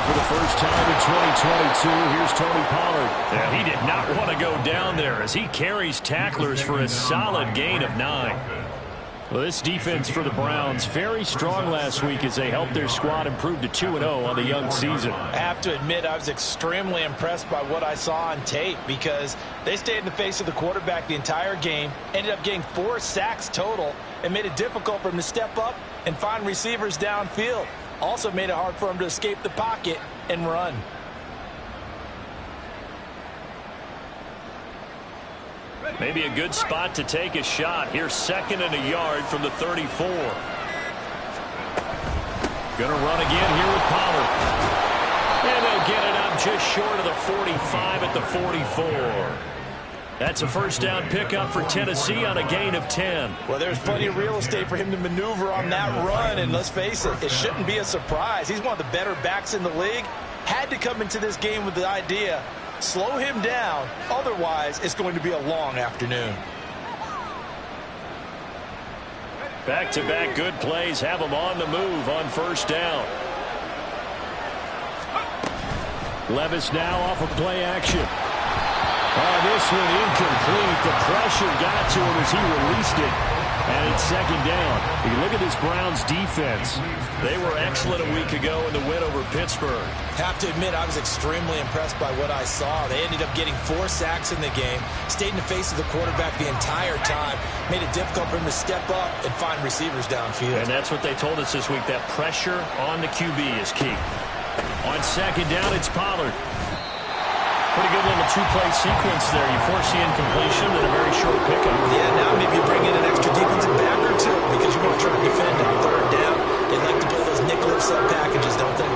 for the first time in 2022, here's Tony Pollard. Yeah, he did not want to go down there as he carries tacklers for a solid gain of 9. Well, this defense for the Browns, very strong last week as they helped their squad improve to 2-0 on the young season. I have to admit, I was extremely impressed by what I saw on tape because they stayed in the face of the quarterback the entire game, ended up getting 4 sacks total, and made it difficult for him to step up and find receivers downfield. Also made it hard for him to escape the pocket and run. Maybe a good spot to take a shot. Here's 2nd and a yard from the 34. Gonna run again here with Pollard. And they'll get it up just short of the 45 at the 44. That's a first down pickup for Tennessee on a gain of 10. Well, there's plenty of real estate for him to maneuver on that run, and let's face it, it shouldn't be a surprise. He's one of the better backs in the league. Had to come into this game with the idea, slow him down, otherwise it's going to be a long afternoon. Back-to-back good plays have him on the move on first down. Levis now off of play action. Oh, this one incomplete. The pressure got to him as he released it. And it's 2nd down. You look at this Browns defense. They were excellent a week ago in the win over Pittsburgh. Have to admit, I was extremely impressed by what I saw. They ended up getting 4 sacks in the game, stayed in the face of the quarterback the entire time, made it difficult for him to step up and find receivers downfield. And that's what they told us this week, that pressure on the QB is key. On 2nd down, it's Pollard. Pretty good little 2-play sequence there. You force the incompletion and a very short pickup. Yeah, now maybe you bring in an extra defensive back or two because you're going to try to defend on 3rd down. They like to play those nickel sub packages, don't they?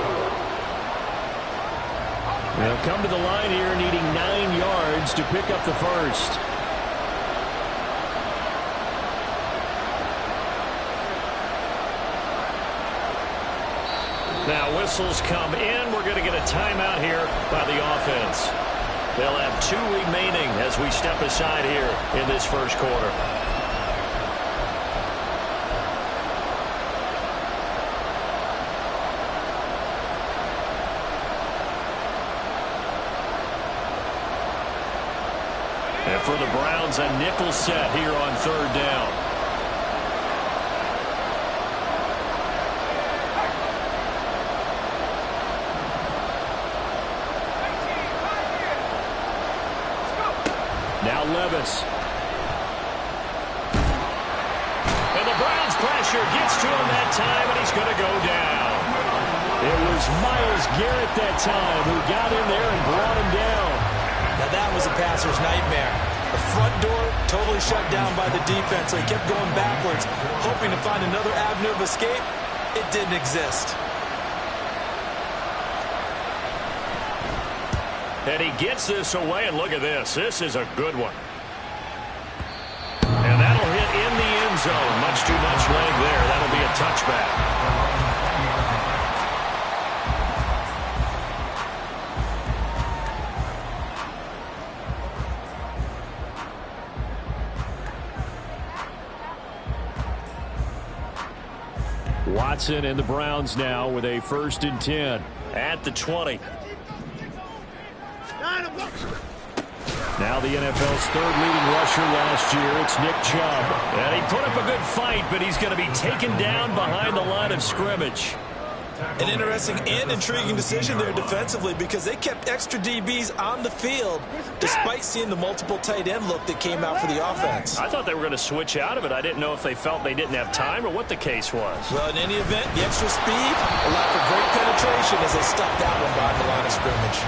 They'll come to the line here needing 9 yards to pick up the first. Now whistles come in. We're going to get a timeout here by the offense. They'll have 2 remaining as we step aside here in this first quarter. And for the Browns, a nickel set here on 3rd down. Now Levis. And the Browns pressure gets to him that time, and he's going to go down. It was Myles Garrett that time who got in there and brought him down. Now that was a passer's nightmare. The front door totally shut down by the defense, so he kept going backwards, hoping to find another avenue of escape. It didn't exist. And he gets this away, and look at this. This is a good one. And that'll hit in the end zone. Much too much leg there. That'll be a touchback. Watson and the Browns now with a 1st and 10 at the 20. Now the NFL's 3rd leading rusher last year, it's Nick Chubb. And he put up a good fight, but he's going to be taken down behind the line of scrimmage. An interesting and intriguing decision there defensively because they kept extra DBs on the field despite seeing the multiple tight end look that came out for the offense. I thought they were going to switch out of it. I didn't know if they felt they didn't have time or what the case was. Well, in any event, the extra speed allowed for great penetration as they stuffed that one behind the line of scrimmage.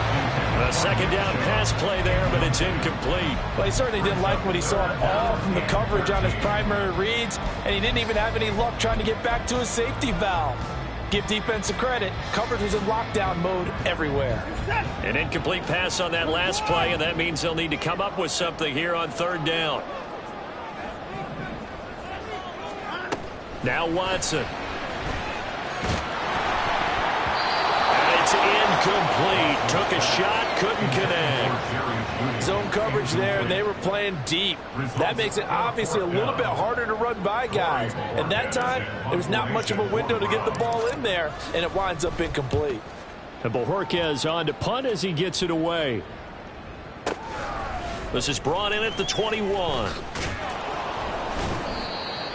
A 2nd down pass play there, but it's incomplete. Well, he certainly didn't like what he saw at all from the coverage on his primary reads, and he didn't even have any luck trying to get back to his safety valve. Give defensive credit. Coverage was in lockdown mode everywhere. An incomplete pass on that last play, and that means they'll need to come up with something here on 3rd down. Now Watson. And it's incomplete. Took a shot, couldn't connect. Zone coverage there, and they were playing deep. That makes it obviously a little bit harder to run by guys. And that time, there was not much of a window to get the ball in there, and it winds up incomplete. And Bojorquez on to punt as he gets it away. This is brought in at the 21.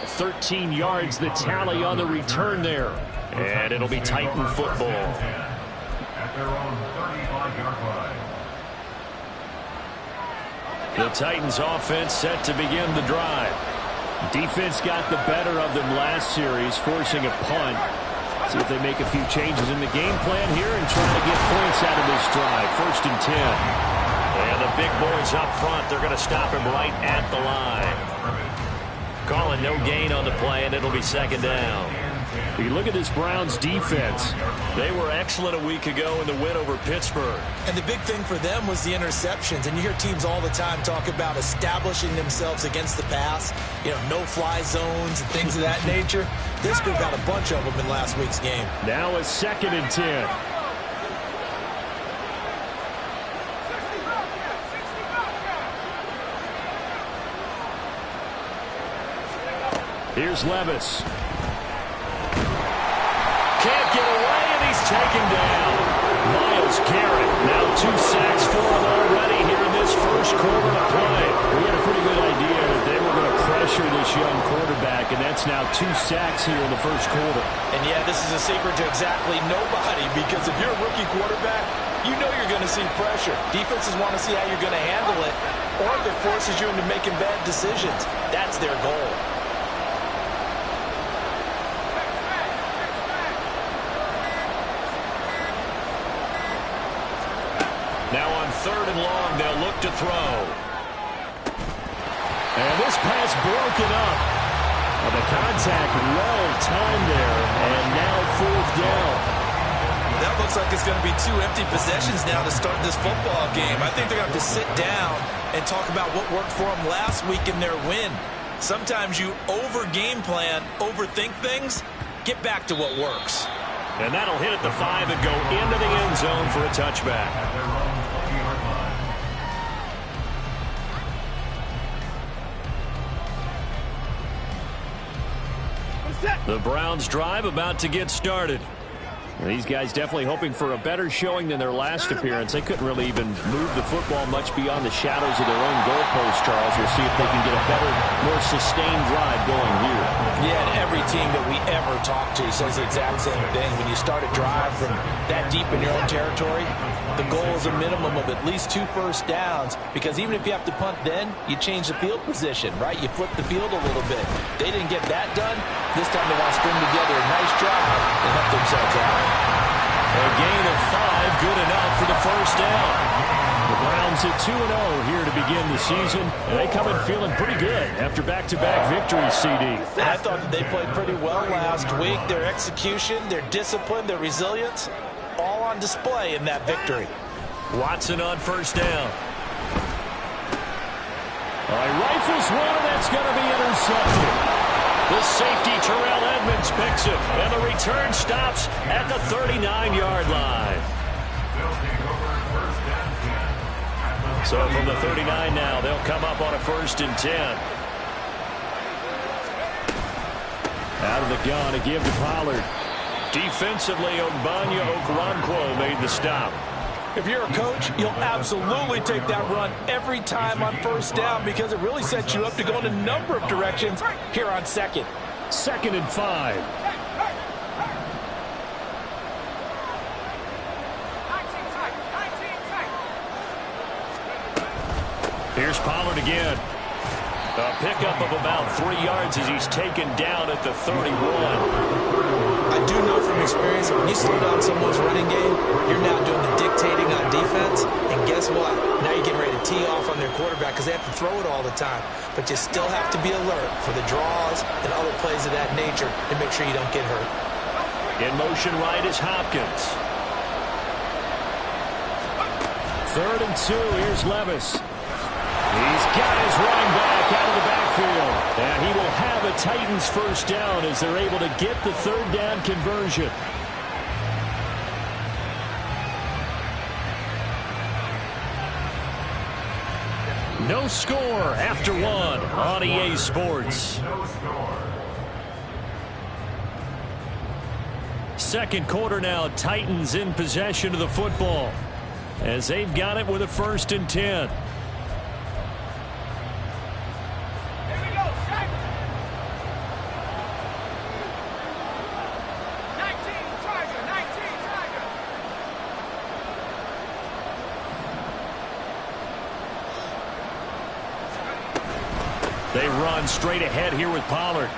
13 yards the tally on the return there. And it'll be Titan football. At their own 35-yard line. The Titans offense set to begin the drive. Defense got the better of them last series, forcing a punt. See if they make a few changes in the game plan here and try to get points out of this drive. 1st and 10. And the big boys up front, they're going to stop him right at the line. Calling no gain on the play, and it'll be 2nd down. You look at this Browns defense. They were excellent a week ago in the win over Pittsburgh. And the big thing for them was the interceptions. And you hear teams all the time talk about establishing themselves against the pass. You know, no-fly zones and things of that nature. This group got a bunch of them in last week's game. Now a 2nd and 10. Here's Levis. Can't get away, and he's taken down. Myles Garrett, now 2 sacks for him already here in this first quarter of play. We had a pretty good idea that they were going to pressure this young quarterback, and that's now 2 sacks here in the first quarter. And yeah, this is a secret to exactly nobody, because if you're a rookie quarterback, you know you're going to see pressure. Defenses want to see how you're going to handle it, or if it forces you into making bad decisions. That's their goal. Now on 3rd and long, they'll look to throw. And this pass broken up. Well, the contact well timed there, and now 4th down. That looks like it's going to be 2 empty possessions now to start this football game. I think they're going to have to sit down and talk about what worked for them last week in their win. Sometimes you over-game plan, overthink things, get back to what works. And that'll hit at the 5 and go into the end zone for a touchback. The Browns drive about to get started. These guys definitely hoping for a better showing than their last appearance. They couldn't really even move the football much beyond the shadows of their own goalpost, Charles. We'll see if they can get a better, more sustained drive going here. Yeah, and every team that we ever talk to says the exact same thing. When you start a drive from that deep in your own territory, the goal is a minimum of at least 2 first downs, because even if you have to punt then, you change the field position, right? You flip the field a little bit. They didn't get that done. This time they want to string together a nice drive and help themselves out. A gain of 5, good enough for the first down. The Browns at 2-0 here to begin the season. And they come in feeling pretty good after back-to-back victories, CD. And I thought that they played pretty well last week. Their execution, their discipline, their resilience, all on display in that victory. Watson on 1st down. All right, rifles one, and that's going to be intercepted. The safety, Terrell Edmonds, picks it, and the return stops at the 39-yard line. So from the 39 now, they'll come up on a 1st and 10. Out of the gun to give to Pollard. Defensively, Ogbanya Okoronkwo made the stop. If you're a coach, you'll absolutely take that run every time on 1st down, because it really sets you up to go in a number of directions here on 2nd. 2nd and 5. Here's Pollard again. A pickup of about 3 yards as he's taken down at the 31. I do know from experience, when you slow down someone's running game, you're now doing the dictating on defense. And guess what? Now you're getting ready to tee off on their quarterback because they have to throw it all the time. But you still have to be alert for the draws and other plays of that nature to make sure you don't get hurt. In motion right is Hopkins. 3rd and 2. Here's Levis. He's got his running back out of the backfield. And he will have a Titans 1st down as they're able to get the 3rd down conversion. No score after 1 on EA Sports. second quarter now. Titans in possession of the football as they've got it with a 1st and 10. They run straight ahead here with Pollard.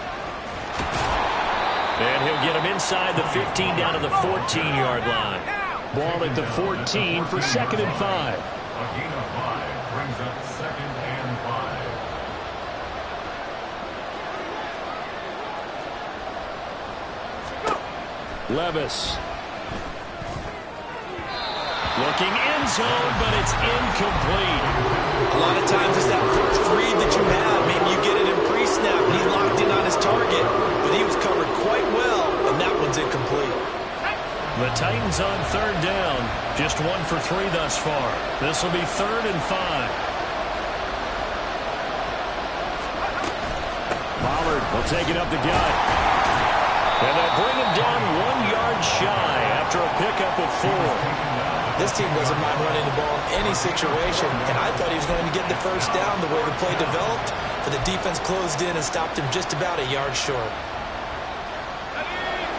And he'll get him inside the 15 down to the 14-yard line. Ball at the 14 for 2nd and 5. A gain of 5 brings up 2nd and 5. Levis. Looking end zone, but it's incomplete. A lot of times it's that first read that you have. Maybe you get it in pre-snap and he's locked in on his target, but he was covered quite well, and that one's incomplete. The Titans on 3rd down. Just 1 for 3 thus far. This will be 3rd and 5. Pollard will take it up the gut. And they'll bring him down 1 yard shy after a pickup of 4. This team doesn't mind running the ball in any situation, and I thought he was going to get the first down the way the play developed, but the defense closed in and stopped him just about a yard short.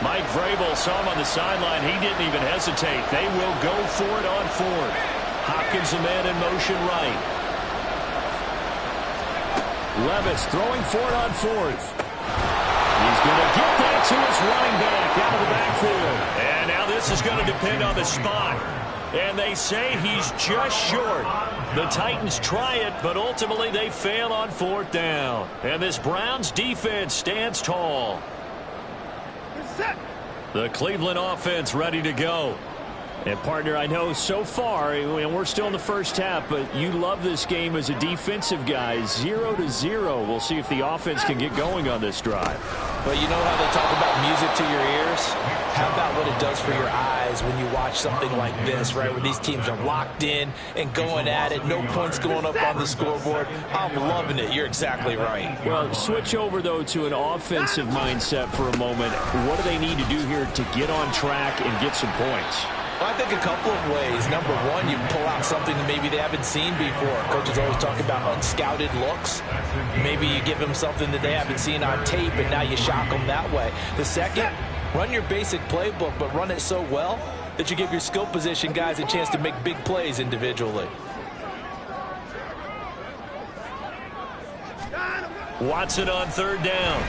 Mike Vrabel saw him on the sideline. He didn't even hesitate. They will go for it on 4th. Hopkins, the man in motion right. Levis throwing for it on 4th. He's going to get that to his running back out of the backfield. And now this is going to depend on the spot. And they say he's just short. The Titans try it, but ultimately they fail on 4th down. And this Browns defense stands tall. The Cleveland offense ready to go. And, partner, I know so far, and we're still in the first half, but you love this game as a defensive guy. 0-0. We'll see if the offense can get going on this drive. Well, you know how they talk about music to your ears? How about what it does for your eyes when you watch something like this, right, where these teams are locked in and going at it, no points going up on the scoreboard? I'm loving it. You're exactly right. Well, switch over, though, to an offensive mindset for a moment. What do they need to do here to get on track and get some points? Well, I think a couple of ways. Number one, you pull out something that maybe they haven't seen before. Coaches always talk about unscouted looks. Maybe you give them something that they haven't seen on tape, and now you shock them that way. The second, run your basic playbook, but run it so well that you give your skill position guys a chance to make big plays individually. Watson on 3rd down.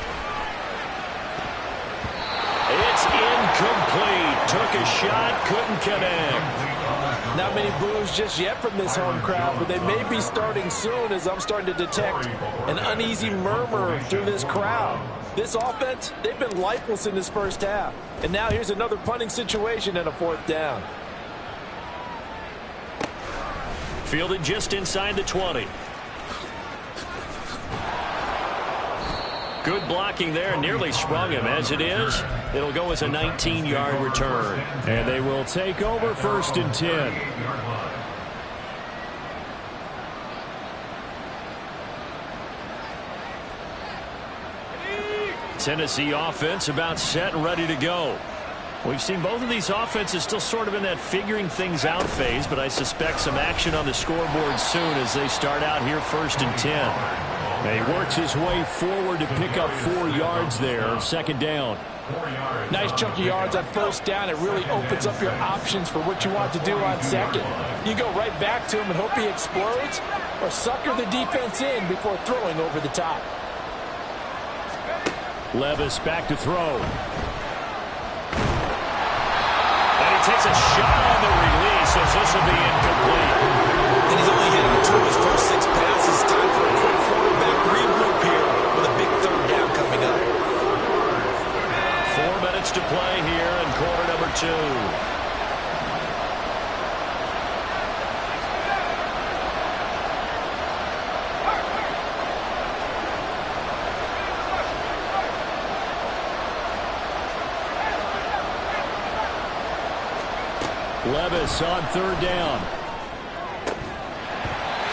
It's incomplete. Took a shot, couldn't connect. Not many boos just yet from this home crowd, but they may be starting soon as I'm starting to detect an uneasy murmur through this crowd. This offense, they've been lifeless in this first half. And now here's another punting situation and a 4th down. Fielded just inside the 20. Good blocking there, nearly sprung him. As it is, it'll go as a 19-yard return. And they will take over 1st and 10. Tennessee offense about set and ready to go. We've seen both of these offenses still sort of in that figuring things out phase, but I suspect some action on the scoreboard soon as they start out here 1st and 10. He works his way forward to pick up 4 yards there, 2nd down. Nice chunk of yards on 1st down. It really opens up your options for what you want to do on 2nd. You go right back to him and hope he explodes, or sucker the defense in before throwing over the top. Levis back to throw. And he takes a shot on the release as this will be incomplete. And he's only hit on 2 of his first 6 passes. Time for a quick quarterback regroup here with a big 3rd down coming up. 4 minutes to play here in quarter number 2. Levis on 3rd down.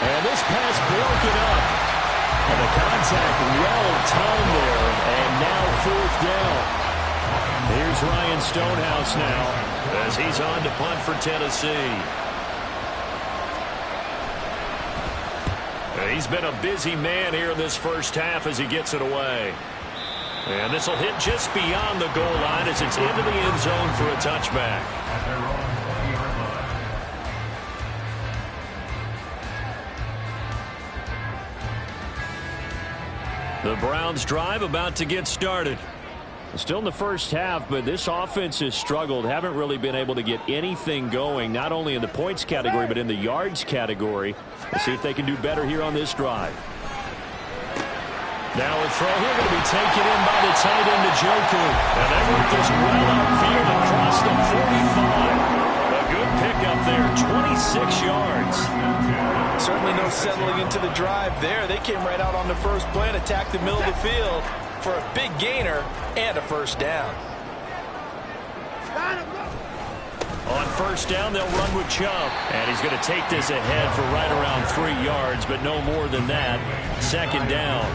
And this pass broken up. And the contact well timed there. And now 4th down. Here's Ryan Stonehouse now as he's on to punt for Tennessee. He's been a busy man here in this first half as he gets it away. And this will hit just beyond the goal line as it's into the end zone for a touchback. The Browns drive about to get started. Still in the first half, but this offense has struggled. Haven't really been able to get anything going, not only in the points category, but in the yards category. We'll see if they can do better here on this drive. Now a throw here going to be taken in by the tight end, Njoku. And they work this well outfield across the 45. A good pickup there, 26 yards. Certainly no settling into the drive there. They came right out on the first play and attacked the middle of the field for a big gainer and a first down. On first down, they'll run with Chubb. And he's going to take this ahead for right around 3 yards, but no more than that. Second down.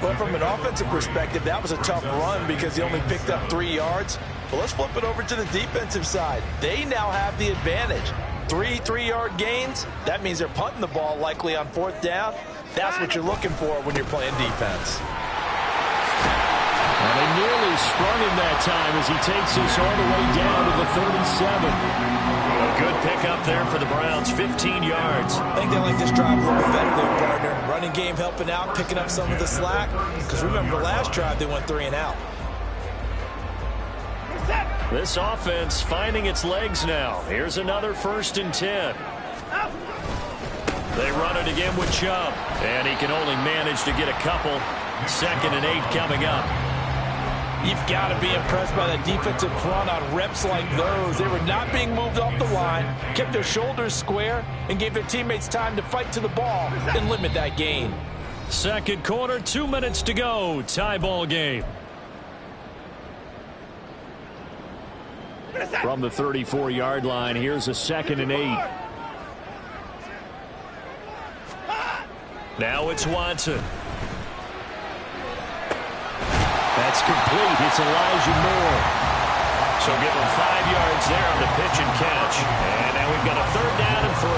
But from an offensive perspective, that was a tough run because he only picked up 3 yards. But let's flip it over to the defensive side. They now have the advantage. 3 3-yard gains. That means they're punting the ball likely on fourth down. That's what you're looking for when you're playing defense. And they nearly sprung him that time as he takes this all the way down to the 37. A good pickup there for the Browns, 15 yards. I think they like this drive a little bit better there, partner. Running game helping out, picking up some of the slack. Because remember the last drive, they went 3 and out. This offense finding its legs now. Here's another 1st and 10. They run it again with Chubb. And he can only manage to get a couple. 2nd and 8 coming up. You've got to be impressed by that defensive front on reps like those. They were not being moved off the line, kept their shoulders square, and gave their teammates time to fight to the ball and limit that gain. Second quarter, 2 minutes to go. Tie ball game. From the 34-yard line, here's a 2nd and 8. Now it's Watson. That's complete. It's Elijah Moore. So give him 5 yards there on the pitch and catch. And now we've got a 3rd down and 3.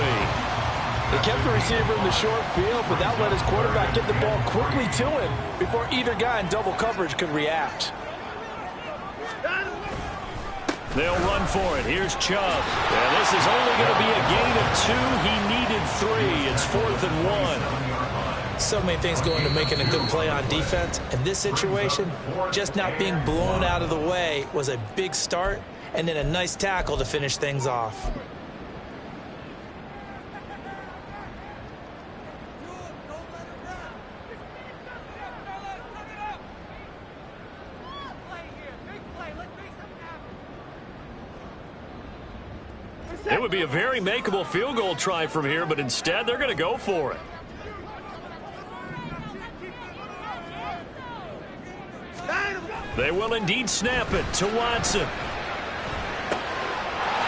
They kept the receiver in the short field, but that let his quarterback get the ball quickly to him before either guy in double coverage could react. They'll run for it. Here's Chubb. And this is only going to be a gain of 2. He needed 3. It's 4th and 1. So many things go into making a good play on defense. In this situation, just not being blown out of the way was a big start, and then a nice tackle to finish things off. It would be a very makeable field goal try from here, but instead they're going to go for it. They will indeed snap it to Watson.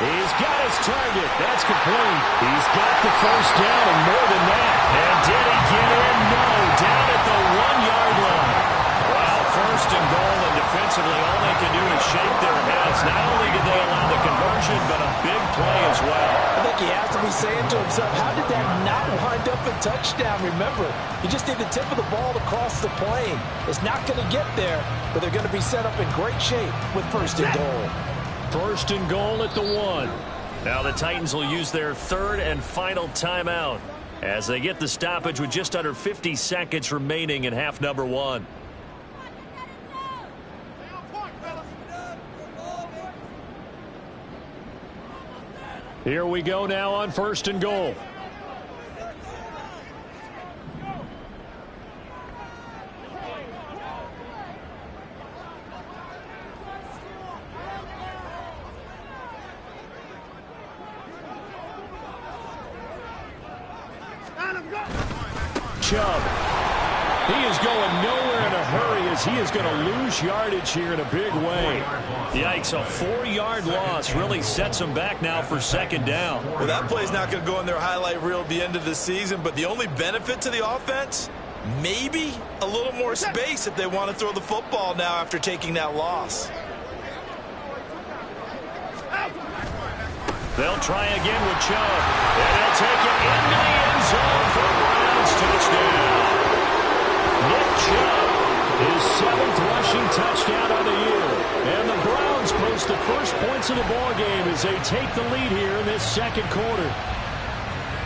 He's got his target. That's complete. He's got the first down and more than that. And did he get in? No. Down at the 1-yard line. Wow, 1st and goal, and defensively all they can do is shake their heads. Not only did they allow the conversion, but a big play as well. I think he has to be saying to himself, how did that not wind up a touchdown? Remember, you just need the tip of the ball to cross the plane. It's not going to get there, but they're going to be set up in great shape with 1st and goal. 1st and goal at the 1. Now the Titans will use their 3rd and final timeout as they get the stoppage with just under 50 seconds remaining in half number 1. Here we go now on 1st and goal. Chubb. He is going nowhere in a hurry as he is going to lose yardage here in a big way. Yikes, a 4-yard loss really sets him back now for 2nd down. Well, that play's not going to go in their highlight reel at the end of the season, but the only benefit to the offense, maybe a little more space if they want to throw the football now after taking that loss. They'll try again with Chubb. And they'll take it into the end zone for a Browns touchdown. Nick Chubb, his 7th rushing touchdown of the year. And the Browns post the first points of the ballgame as they take the lead here in this second quarter.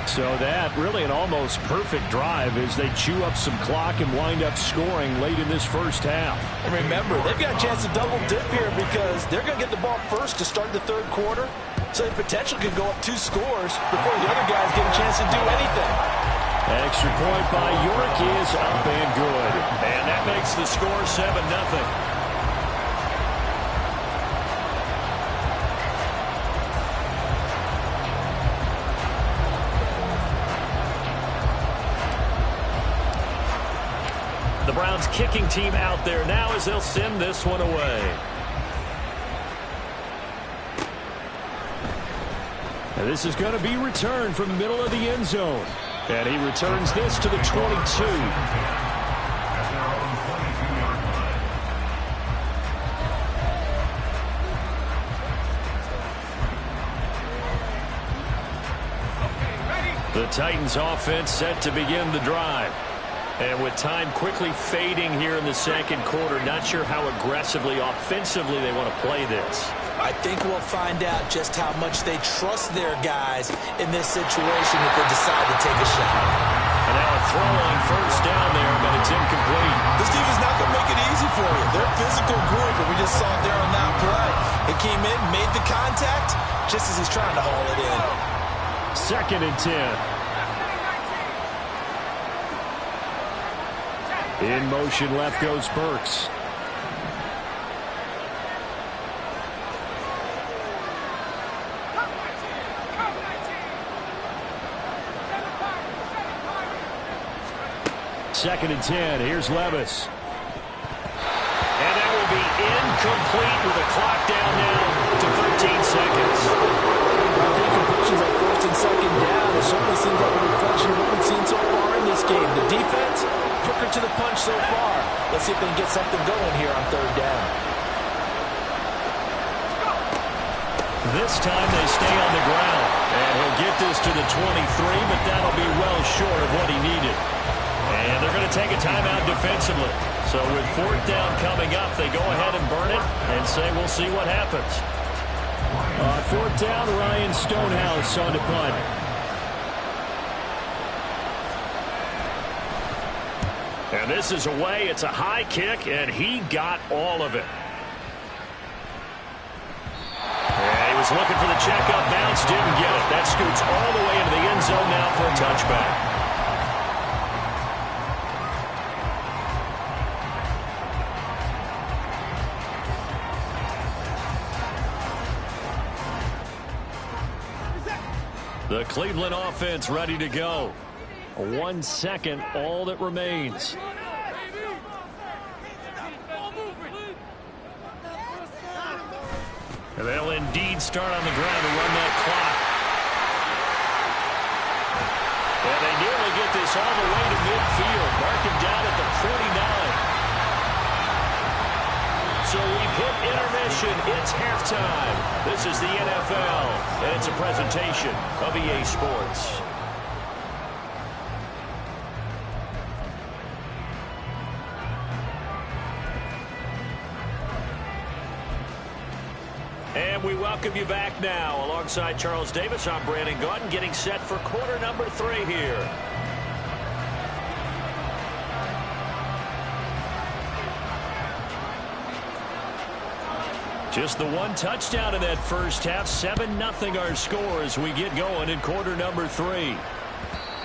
So that really an almost perfect drive as they chew up some clock and wind up scoring late in this first half. And remember, they've got a chance to double dip here because they're going to get the ball first to start the third quarter. So the potential could go up 2 scores before the other guys get a chance to do anything. Extra point by York is up and good. And that makes the score 7-0. The Browns kicking team out there now as they'll send this one away. And this is going to be returned from the middle of the end zone. And he returns this to the 22. The Titans offense set to begin the drive. And with time quickly fading here in the second quarter, not sure how aggressively, offensively they want to play this. I think we'll find out just how much they trust their guys in this situation if they decide to take a shot. And now a throw on first down there, but it's incomplete. This team is not going to make it easy for you. They're a physical group, and we just saw it there on that play. It came in, made the contact, just as he's trying to haul it in. 2nd and 10. In motion, left goes Burks. Second and 10. Here's Levis. And that will be incomplete with a clock down now to 13 seconds. I think completions on 1st and 2nd down. It certainly seems like a reflection of what we've seen so far in this game. The defense, quicker to the punch so far. Let's see if they can get something going here on 3rd down. This time they stay on the ground. And he'll get this to the 23, but that'll be well short of what he needed. And they're going to take a timeout defensively. So with 4th down coming up, they go ahead and burn it and say we'll see what happens. 4th down, Ryan Stonehouse on to punt. And this is away. It's a high kick, and he got all of it. And he was looking for the checkup bounce, didn't get it. That scoots all the way into the end zone now for a touchback. The Cleveland offense ready to go. 1 second, all that remains. And they'll indeed start on the ground to run that clock. And they nearly get this all the way to midfield. Mark him down at the 49. So we've hit intermission. It's halftime. This is the NFL, and it's a presentation of EA Sports. And we welcome you back now. Alongside Charles Davis, I'm Brandon Gaudin, getting set for quarter number 3 here. Just the one touchdown in that first half. 7-0 our score as we get going in quarter number 3.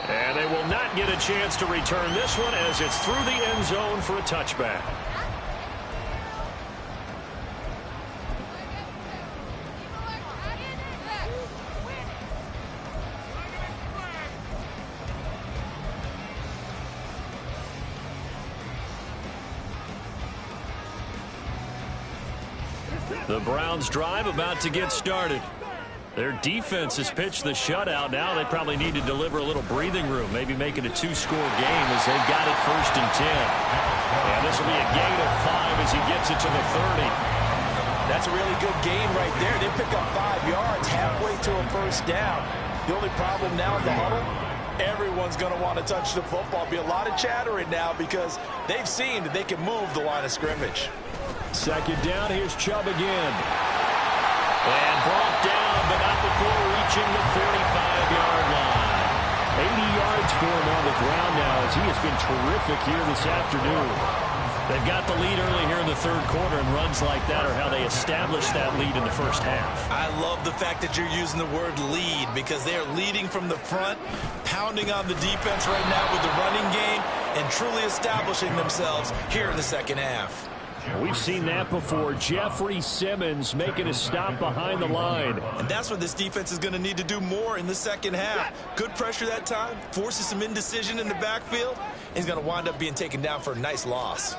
And they will not get a chance to return this one as it's through the end zone for a touchback. The Browns drive about to get started. Their defense has pitched the shutout. Now they probably need to deliver a little breathing room, maybe make it a 2-score game as they've got it 1st and 10. And this will be a gain of 5 as he gets it to the 30. That's a really good gain right there. They pick up 5 yards halfway to a first down. The only problem now in the huddle, everyone's going to want to touch the football. Be a lot of chattering now because they've seen that they can move the line of scrimmage. Second down, here's Chubb again. And brought down, but not before reaching the 45-yard line. 80 yards for him on the ground now as he has been terrific here this afternoon. They've got the lead early here in the third quarter, and runs like that are how they establish that lead in the first half. I love the fact that you're using the word lead because they are leading from the front, pounding on the defense right now with the running game, and truly establishing themselves here in the second half. We've seen that before. Jeffrey Simmons making a stop behind the line. And that's what this defense is going to need to do more in the second half. Good pressure that time, forces some indecision in the backfield. He's going to wind up being taken down for a nice loss.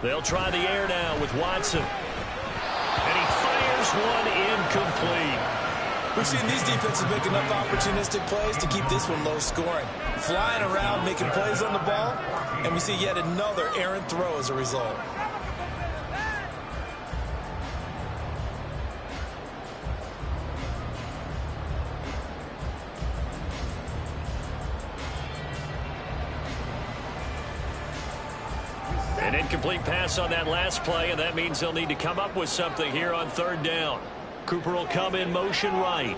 They'll try the air now with Watson. And he fires one incomplete. We've seen these defenses make enough opportunistic plays to keep this one low scoring. Flying around, making plays on the ball, and we see yet another errant throw as a result. An incomplete pass on that last play, and that means they'll need to come up with something here on third down. Cooper will come in motion right.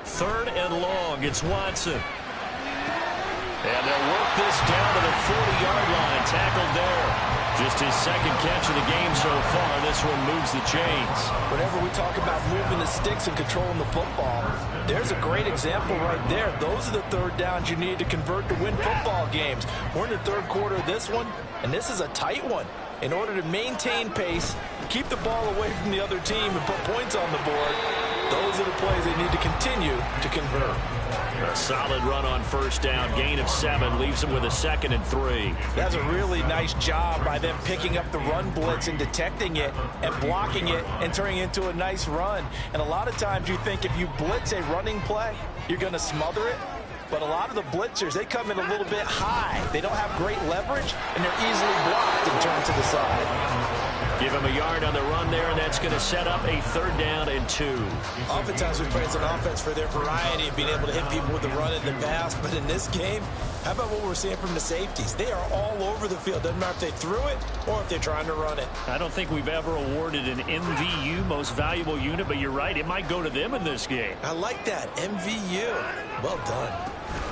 Third and long, it's Watson. And they'll work this down to the 40-yard line, tackled there. Just his second catch of the game so far. This one moves the chains. Whenever we talk about moving the sticks and controlling the football, there's a great example right there. Those are the third downs you need to convert to win football games. We're in the third quarter of this one, and this is a tight one. In order to maintain pace, keep the ball away from the other team, and put points on the board, those are the plays they need to continue to convert. A solid run on first down. Gain of 7 leaves them with a 2nd and 3. That's a really nice job by them picking up the run blitz and detecting it and blocking it and turning it into a nice run. And a lot of times you think if you blitz a running play, you're going to smother it. But a lot of the blitzers, they come in a little bit high. They don't have great leverage, and they're easily blocked and turned to the side. Give him a yard on the run there, and that's going to set up a 3rd down and 2. Oftentimes we praise an offense for their variety of being able to hit people with the run and the pass. But in this game, how about what we're seeing from the safeties? They are all over the field. Doesn't matter if they threw it or if they're trying to run it. I don't think we've ever awarded an MVU, most valuable unit, but you're right. It might go to them in this game. I like that. MVU. Well done.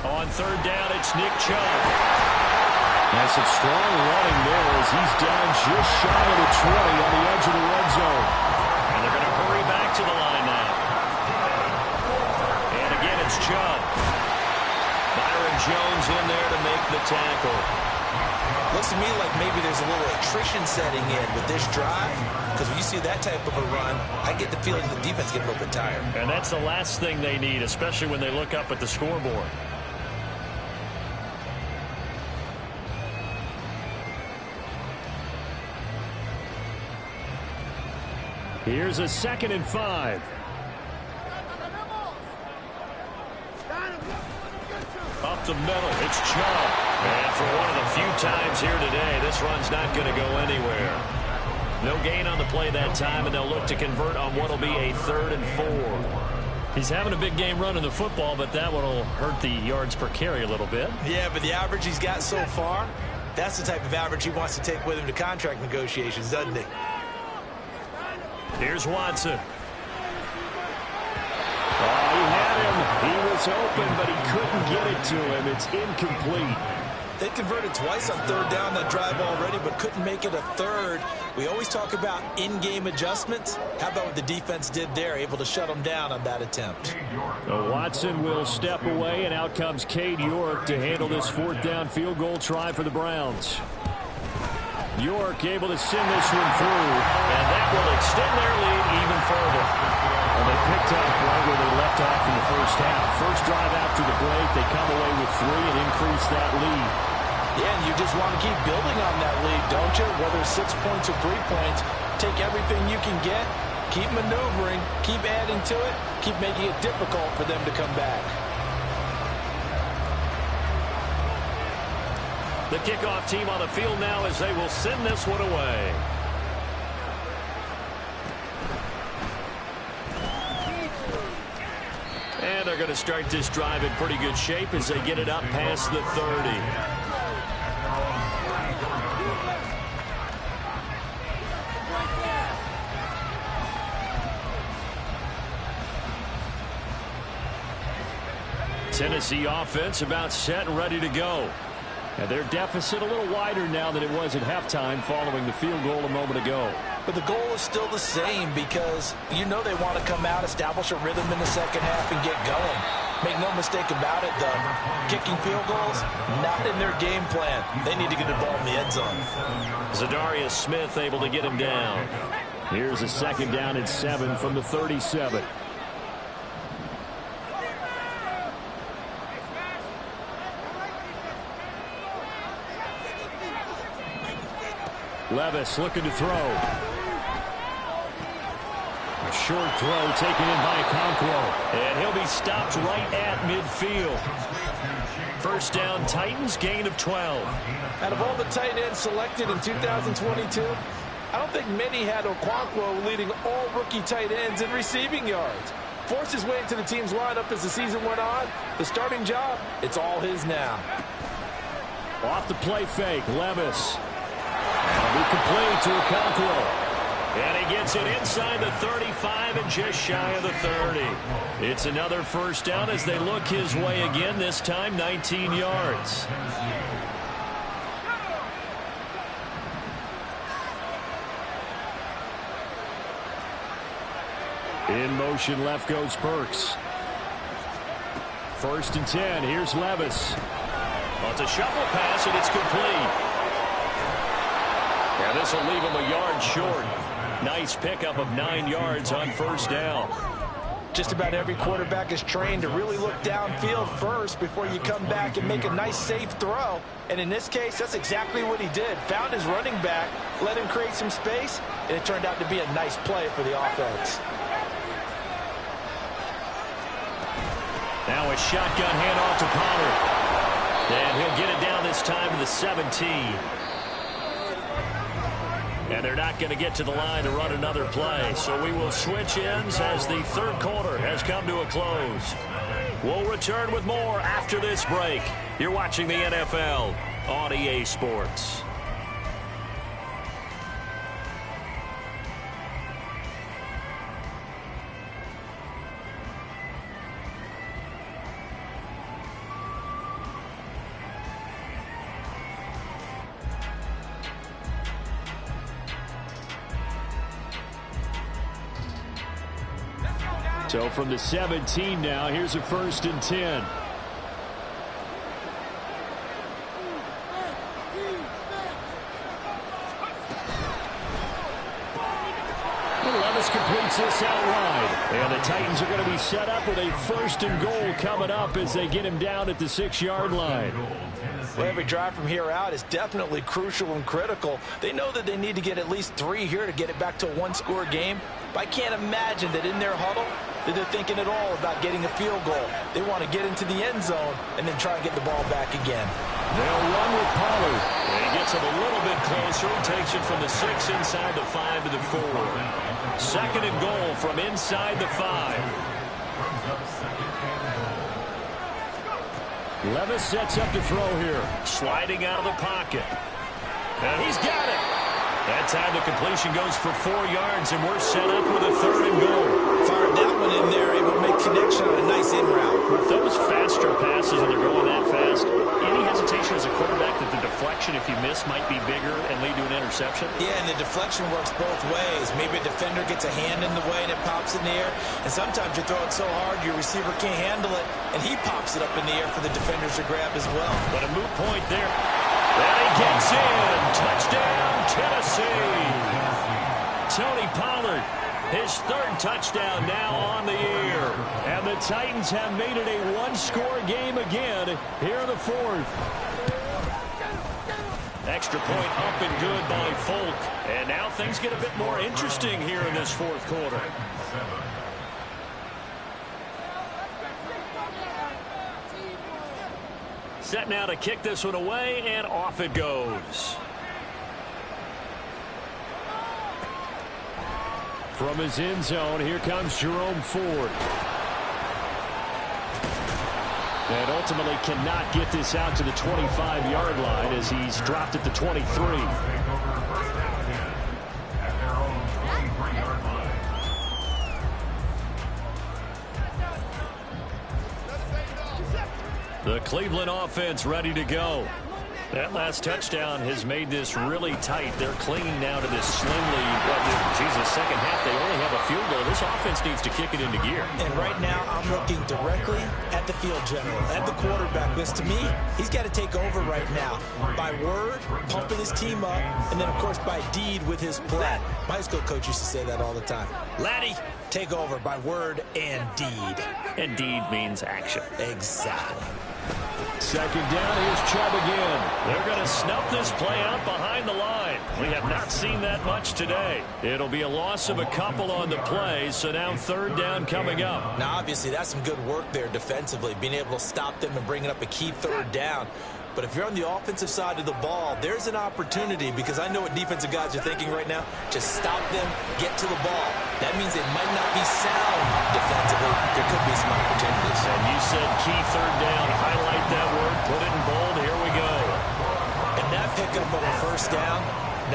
On 3rd down, it's Nick Chubb. That's some strong running there as he's down just shy of the 20 on the edge of the red zone. And they're going to hurry back to the line now. And again, it's Chubb. Byron Jones in there to make the tackle. Looks to me like maybe there's a little attrition setting in with this drive, because when you see that type of a run, I get the feeling the defense gets a little bit tired. And that's the last thing they need, especially when they look up at the scoreboard. Here's a 2nd and 5. Up the middle, it's Chubb. And for one of the few times here today, this run's not going to go anywhere. No gain on the play that time, and they'll look to convert on what will be a 3rd and 4. He's having a big game running the football, but that one will hurt the yards per carry a little bit. Yeah, but the average he's got so far, that's the type of average he wants to take with him to contract negotiations, doesn't he? Here's Watson. Oh, he had him. He was open, but he couldn't get it to him. It's incomplete. They converted twice on 3rd down that drive already, but couldn't make it a 3rd. We always talk about in-game adjustments. How about what the defense did there, able to shut them down on that attempt? So Watson will step away, and out comes Cade York to handle this 4th down field goal try for the Browns. York able to send this one through, and that will extend their lead even further. Well, they picked up right where they left off in the first half. First drive after the break, they come away with 3 and increase that lead. Yeah, and you just want to keep building on that lead, don't you? Whether it's 6 points or 3 points, take everything you can get, keep maneuvering, keep adding to it, keep making it difficult for them to come back. The kickoff team on the field now as they will send this one away. And they're going to start this drive in pretty good shape as they get it up past the 30. Tennessee offense about set and ready to go. And their deficit a little wider now than it was at halftime following the field goal a moment ago. But the goal is still the same because you know they want to come out, establish a rhythm in the second half, and get going. Make no mistake about it, though. Kicking field goals, not in their game plan. They need to get the ball in the end zone. Zadarius Smith able to get him down. Here's a second down and 7 from the 37. Levis looking to throw. A short throw taken in by Okonkwo. And he'll be stopped right at midfield. First down, Titans, gain of 12. Out of all the tight ends selected in 2022, I don't think many had Okonkwo leading all rookie tight ends in receiving yards. Forced his way into the team's lineup as the season went on. The starting job, it's all his now. Off the play fake, Levis. That'll be complete to Okonkwo. And he gets it inside the 35 and just shy of the 30. It's another first down as they look his way again, this time 19 yards. In motion left goes Burks. First and 10, here's Levis. Well, it's a shuffle pass and it's complete. Yeah, this will leave him a yard short. Nice pickup of 9 yards on first down. Just about every quarterback is trained to really look downfield first before you come back and make a nice safe throw. And in this case, that's exactly what he did. Found his running back, let him create some space, and it turned out to be a nice play for the offense. Now a shotgun handoff to Pollard. And he'll get it down this time to the 17. And they're not going to get to the line to run another play. So we will switch ends as the third quarter has come to a close. We'll return with more after this break. You're watching the NFL on EA Sports. So from the 17 now, here's a first and 10. Levis completes this out wide. And the Titans are going to be set up with a first and goal coming up as they get him down at the 6-yard line. Well, every drive from here out is definitely crucial and critical. They know that they need to get at least 3 here to get it back to a one-score game. But I can't imagine that in their huddle that they're thinking at all about getting a field goal. They want to get into the end zone and then try and get the ball back again. They'll run with Pollard. And he gets him a little bit closer. He takes it from the 6 inside the 5 to the 4. Second and goal from inside the 5. Levis sets up to throw here. Sliding out of the pocket. And he's got it. That time the completion goes for 4 yards, and we're set up with a third and goal. Fired that one in there, able to make connection on a nice in route. With those faster passes and they're going that fast, any hesitation as a quarterback that the deflection, if you miss, might be bigger and lead to an interception? Yeah, and the deflection works both ways. Maybe a defender gets a hand in the way and it pops in the air, and sometimes you throw it so hard your receiver can't handle it, and he pops it up in the air for the defenders to grab as well. But a moot point there. And he gets in. Touchdown, Tennessee. Tony Pollard, his third touchdown now on the year. And the Titans have made it a one-score game again here in the fourth. Extra point up and good by Folk. And now things get a bit more interesting here in this fourth quarter. Set now to kick this one away, and off it goes. From his end zone, here comes Jerome Ford. And ultimately cannot get this out to the 25-yard line as he's dropped at the 23. The Cleveland offense ready to go. That last touchdown has made this really tight. They're clinging now to this slimly, second half, they only have a field goal. This offense needs to kick it into gear. And right now, I'm looking directly at the field general, at the quarterback. Because to me, he's got to take over right now. By word, pumping his team up, and then, of course, by deed with his plan. My high school coach used to say that all the time. Laddie, take over by word and deed. And deed means action. Exactly. Second down, here's Chubb again. They're going to snuff this play out behind the line. We have not seen that much today. It'll be a loss of a couple on the play, so now third down coming up. Now, obviously, that's some good work there defensively, being able to stop them and bringing up a key third down. But if you're on the offensive side of the ball, there's an opportunity, because I know what defensive guys are thinking right now. Just stop them, get to the ball. That means they might not be sound defensively. There could be some opportunities. And you said key third down. Highlight that word. Put it in bold. Here we go. And that pickup of a first down,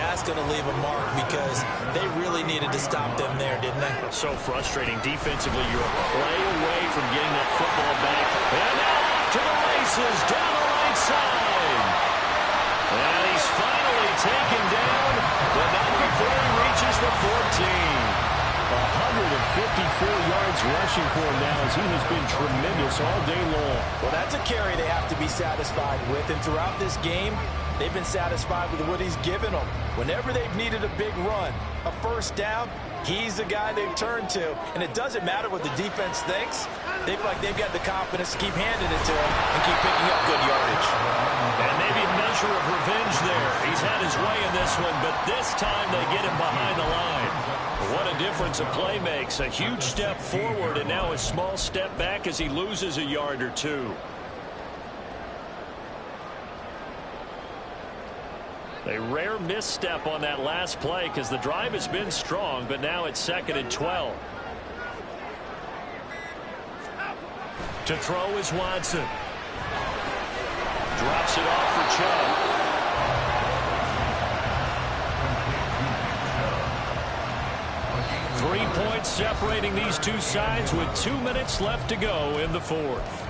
that's going to leave a mark, because they really needed to stop them there, didn't they? So frustrating defensively. You're a play away from getting that football back. And now off to the races down the right side. And he's finally taken down, but not before he reaches the 14. 154 yards rushing for him now, as he has been tremendous all day long. Well, that's a carry they have to be satisfied with, and throughout this game, they've been satisfied with what he's given them. Whenever they've needed a big run, a first down, he's the guy they've turned to. And it doesn't matter what the defense thinks. They feel like they've got the confidence to keep handing it to him and keep picking up good yardage. And maybe a measure of revenge there. He's had his way in this one, but this time they get him behind the line. What a difference a play makes. A huge step forward and now a small step back as he loses a yard or two. A rare misstep on that last play, because the drive has been strong, but now it's 2nd and 12. To throw is Watson. Drops it off for Chubb. 3 points separating these two sides with 2 minutes left to go in the fourth.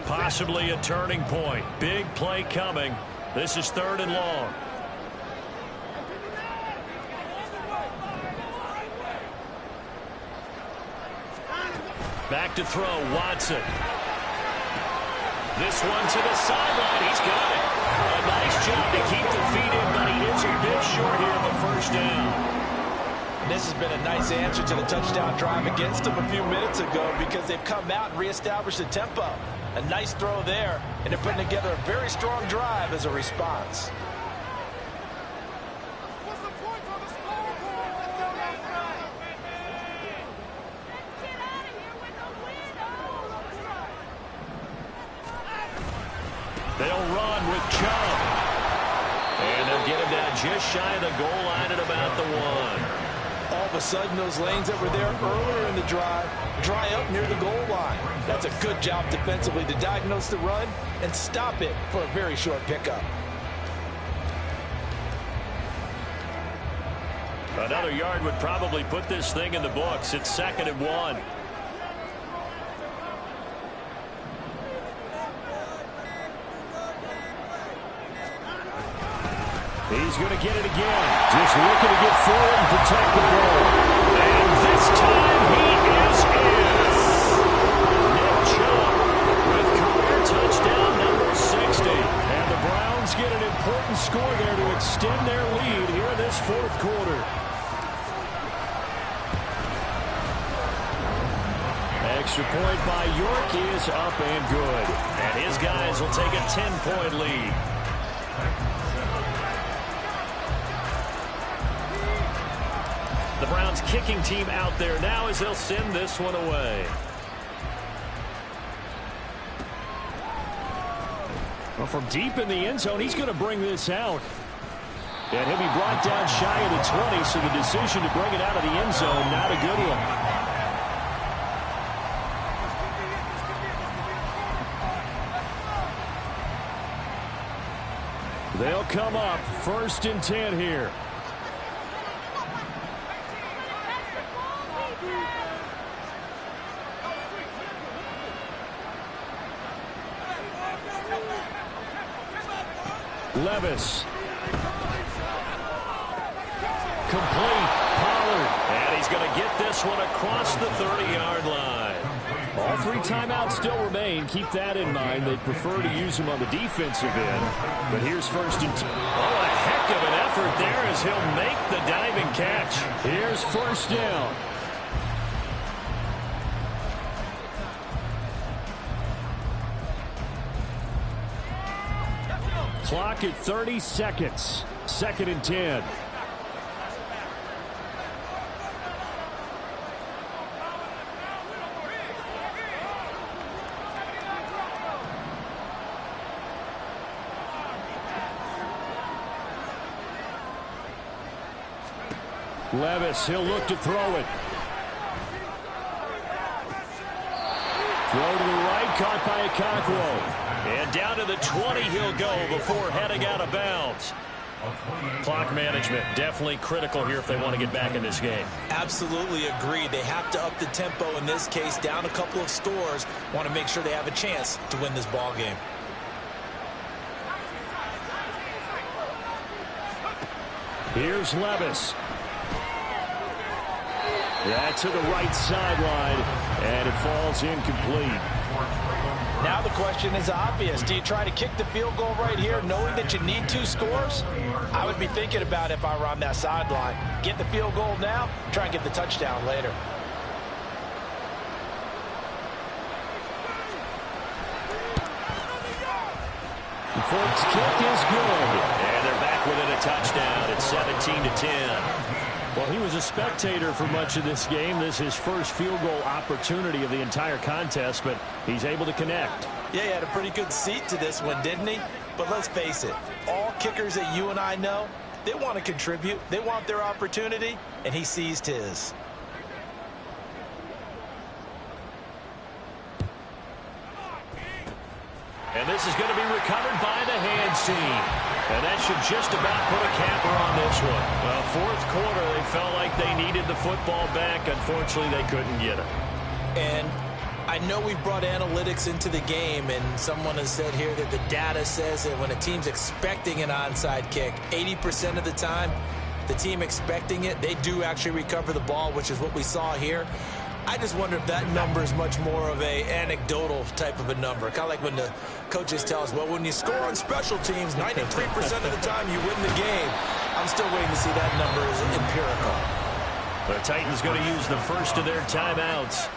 Possibly a turning point. Big play coming. This is 3rd and long. Back to throw, Watson. This one to the sideline. He's got it. A nice job to keep the feet in, but he is a bit short here in the first down. And this has been a nice answer to the touchdown drive against them a few minutes ago, because they've come out and reestablished the tempo. A nice throw there, and they're putting together a very strong drive as a response. They'll run with Chubb. And they'll get him down just shy of the goal line at about the 1. All of a sudden, those lanes that were there earlier in the drive dry up near the goal line. That's a good job defensively to diagnose the run and stop it for a very short pickup. Another yard would probably put this thing in the books. It's 2nd and 1. He's going to get it again. Just looking to get forward and protect the ball. And this time he is in. Nick Chubb with career touchdown number 60. And the Browns get an important score there to extend their lead here in this fourth quarter. Extra point by York is up and good. And his guys will take a 10-point lead. Browns kicking team out there now as they'll send this one away. Well, from deep in the end zone, he's going to bring this out. And he'll be brought down shy of the 20, so the decision to bring it out of the end zone, not a good one. They'll come up 1st and 10 here. Levis. Complete. Pollard. And he's going to get this one across the 30-yard line. All 3 timeouts still remain. Keep that in mind. They'd prefer to use them on the defensive end. But here's 1st and 10. Oh, a heck of an effort there as he'll make the diving catch. Here's 1st down. Clock at 30 seconds. 2nd and 10. Levis, he'll look to throw it. Throw to the right, caught by Okonkwo. And down to the 20 he'll go before heading out of bounds. Clock management definitely critical here if they want to get back in this game. Absolutely agreed. They have to up the tempo in this case, down a couple of scores. Want to make sure they have a chance to win this ball game. Here's Levis. Yeah, to the right sideline, and it falls incomplete. Now the question is obvious. Do you try to kick the field goal right here knowing that you need 2 scores? I would be thinking about if I were on that sideline. Get the field goal now, try and get the touchdown later. The Forks kick is good. And they're back within a touchdown. It's 17-10. Well, he was a spectator for much of this game. This is his first field goal opportunity of the entire contest, but he's able to connect. Yeah, he had a pretty good seat to this one, didn't he? But let's face it, all kickers that you and I know, they want to contribute. They want their opportunity, and he seized his. And this is going to be recovered by the hands team. And that should just about put a capper on this one. Well, 4th quarter, they felt like they needed the football back. Unfortunately, they couldn't get it. And I know we brought analytics into the game, and someone has said here that the data says that when a team's expecting an onside kick, 80% of the time, the team expecting it, they do actually recover the ball, which is what we saw here. I just wonder if that number is much more of a anecdotal type of a number. Kind of like when the coaches tell us, well, when you score on special teams, 93% of the time you win the game. I'm still waiting to see that number as empirical. The Titans going to use the first of their timeouts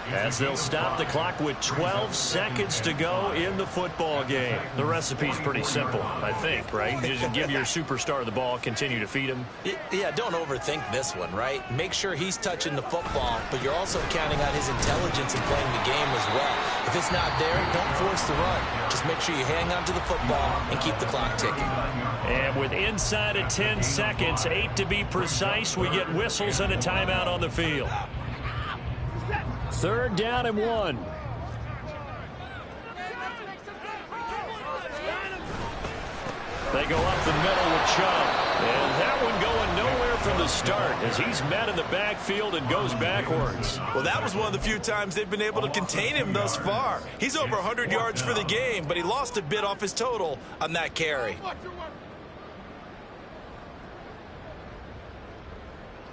as they'll stop the clock with 12 seconds to go in the football game. The recipe's pretty simple, I think, right? You just give your superstar the ball, continue to feed him. Yeah, don't overthink this one, right? Make sure he's touching the football, but you're also counting on his intelligence in playing the game as well. If it's not there, don't force the run. Just make sure you hang on to the football and keep the clock ticking. And with inside of 10 seconds, 8 to be precise, we get whistles and a timeout on the field. 3rd down and 1. They go up the middle with Chubb. And that one going nowhere from the start as he's met in the backfield and goes backwards. Well, that was one of the few times they've been able to contain him thus far. He's over 100 yards for the game, but he lost a bit off his total on that carry.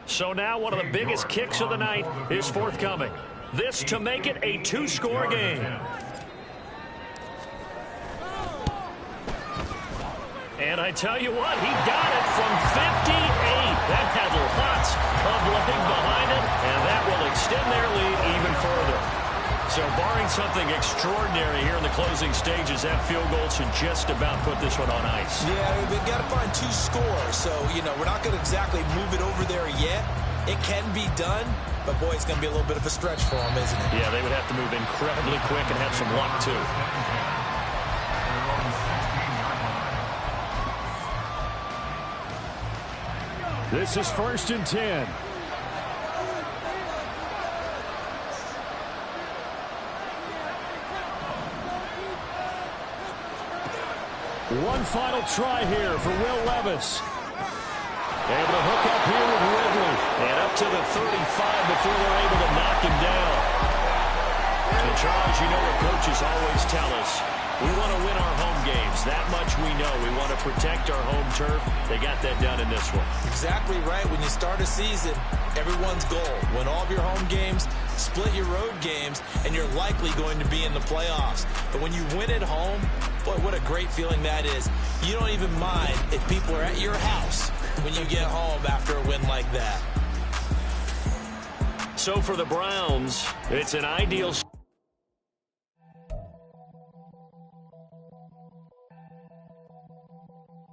So now one of the biggest kicks of the night is forthcoming. This to make it a 2-score game. And I tell you what, he got it from 58. That had lots of leg behind it, and that will extend their lead even further. So barring something extraordinary here in the closing stages, that field goal should just about put this one on ice. Yeah, they've got to find 2 scores. So, we're not going to exactly move it over there yet. It can be done, but boy, it's going to be a little bit of a stretch for them, isn't it? Yeah, they would have to move incredibly quick and have some luck, too. This is 1st and 10. One final try here for Will Levis. Able to hook up here with Ridley. And up to the 35 before they're able to knock him down. And Charles, you know what coaches always tell us. We want to win our home games. That much we know. We want to protect our home turf. They got that done in this one. Exactly right. When you start a season, everyone's goal: win all of your home games, split your road games, and you're likely going to be in the playoffs. But when you win at home, boy, what a great feeling that is. You don't even mind if people are at your house when you get home after a win like that. So for the Browns, it's an ideal